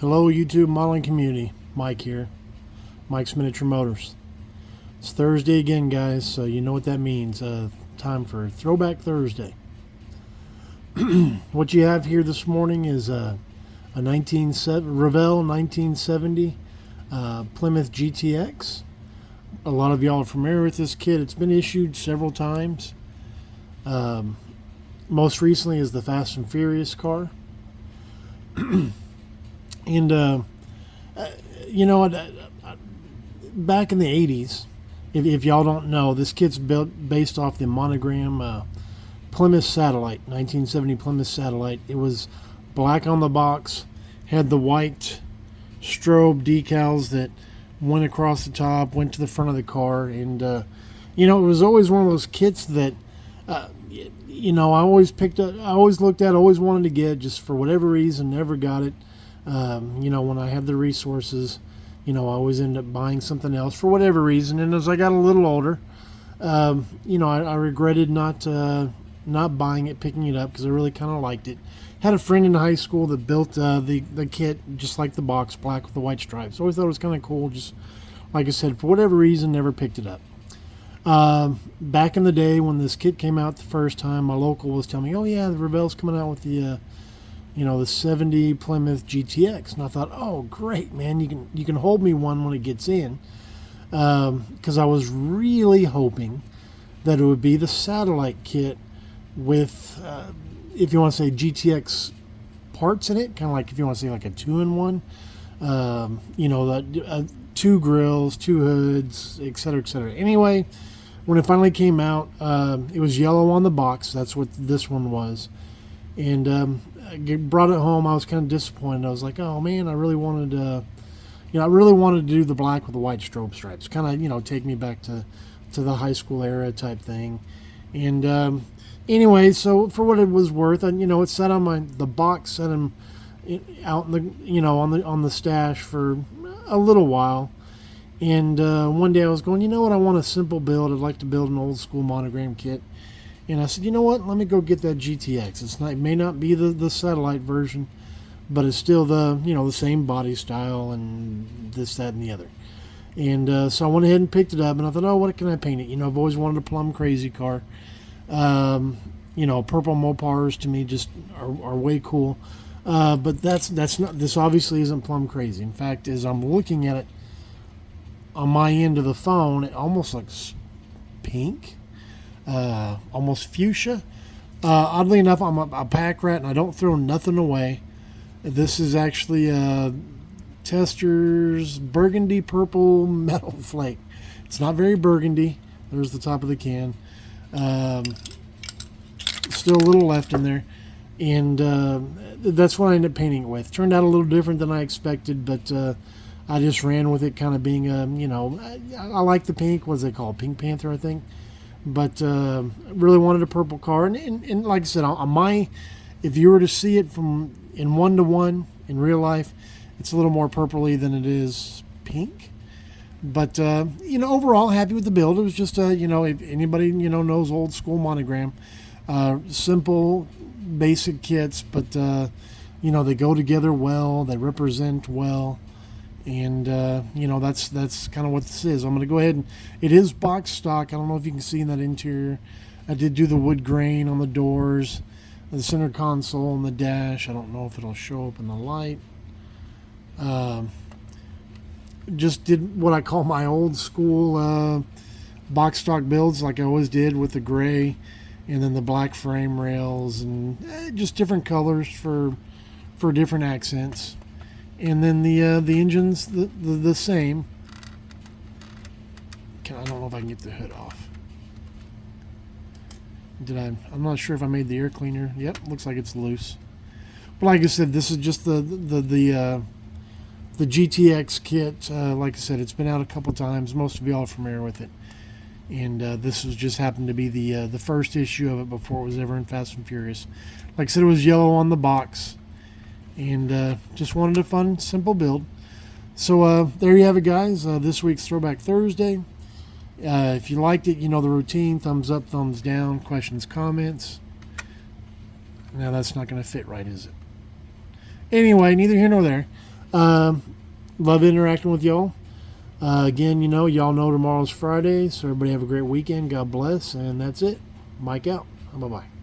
Hello YouTube modeling community, Mike here, Mike's Miniature Motors. It's Thursday again, guys, so you know what that means. Time for Throwback Thursday. What you have here this morning is a Revell 1970 Plymouth GTX. A lot of y'all are familiar with this kit. It's been issued several times. Most recently is the Fast and Furious car. And, you know, back in the 80s, if y'all don't know, this kit's built based off the monogram Plymouth Satellite, 1970 Plymouth Satellite. It was black on the box, had the white strobe decals that went across the top, went to the front of the car. And, you know, it was always one of those kits that, you know, I always picked up, I always looked at, always wanted to get, just for whatever reason, never got it. You know, when I had the resources, you know, I always end up buying something else for whatever reason. And as I got a little older, you know, I regretted not buying it, picking it up, because I really kind of liked it. Had a friend in high school that built the kit just like the box, black with the white stripes. Always thought it was kind of cool. Just like I said, for whatever reason, never picked it up. Back in the day when this kit came out the first time, my local was telling me, "Oh yeah, the Revell's coming out with the you know, the 70 Plymouth GTX." And I thought, oh great, man, you can hold me one when it gets in, because I was really hoping that it would be the satellite kit with, if you want to say GTX parts in it, kind of like if you want to say like a 2-in-1, you know, the 2 grills, 2 hoods, etc., etc. Anyway, when it finally came out, it was yellow on the box. That's what this one was. And I brought it home. I was kind of disappointed. I was like, oh man, I really wanted to, you know, I really wanted to do the black with the white strobe stripes. Kind of, you know, take me back to the high school era type thing. And anyway, so for what it was worth, and you know, it sat on the box set him out in the, you know, on the stash for a little while. And one day I was going, you know what, I want a simple build. I'd like to build an old school monogram kit. And I said, you know what, let me go get that GTX. It's not, it may not be the satellite version, but it's still the, you know, the same body style and this, that, and the other. And so I went ahead and picked it up, and I thought, oh, what can I paint it? You know, I've always wanted a plum crazy car. You know, purple Mopars to me just are way cool. But that's not, this obviously isn't plum crazy. In fact, as I'm looking at it on my end of the phone, it almost looks pink. Almost fuchsia. Oddly enough, I'm a pack rat and I don't throw nothing away. This is actually Tester's burgundy purple metal flake. It's not very burgundy. There's the top of the can. Still a little left in there, and that's what I ended up painting it with. Turned out a little different than I expected, but I just ran with it, kind of being you know, I like the pink. What's it called? Pink Panther, I think. But really wanted a purple car, and like I said, on my, if you were to see it from in 1-to-1 in real life, it's a little more purpley than it is pink. But you know, overall happy with the build. It was just you know, if anybody, you know, knows old school monogram, simple, basic kits, but you know, they go together well, they represent well. And you know, that's kind of what this is. I'm going to go ahead and, it is box stock. I don't know if you can see in that interior. I did do the wood grain on the doors, the center console, and the dash. I don't know if it'll show up in the light. Just did what I call my old school box stock builds, like I always did, with the gray and then the black frame rails, and just different colors for different accents. And then the engine's the same. I don't know if I can get the hood off. I'm not sure if I made the air cleaner. Yep, looks like it's loose. But like I said, this is just the GTX kit. Like I said, it's been out a couple times. Most of y'all are familiar with it. And this was just happened to be the first issue of it before it was ever in Fast and Furious. Like I said, it was yellow on the box. And just wanted a fun, simple build. So there you have it, guys. This week's Throwback Thursday. If you liked it, you know the routine. Thumbs up, thumbs down, questions, comments. Now that's not going to fit right, is it? Anyway, neither here nor there. Love interacting with y'all. Again, y'all know tomorrow's Friday, so everybody have a great weekend. God bless, and that's it. Mike out. Bye-bye.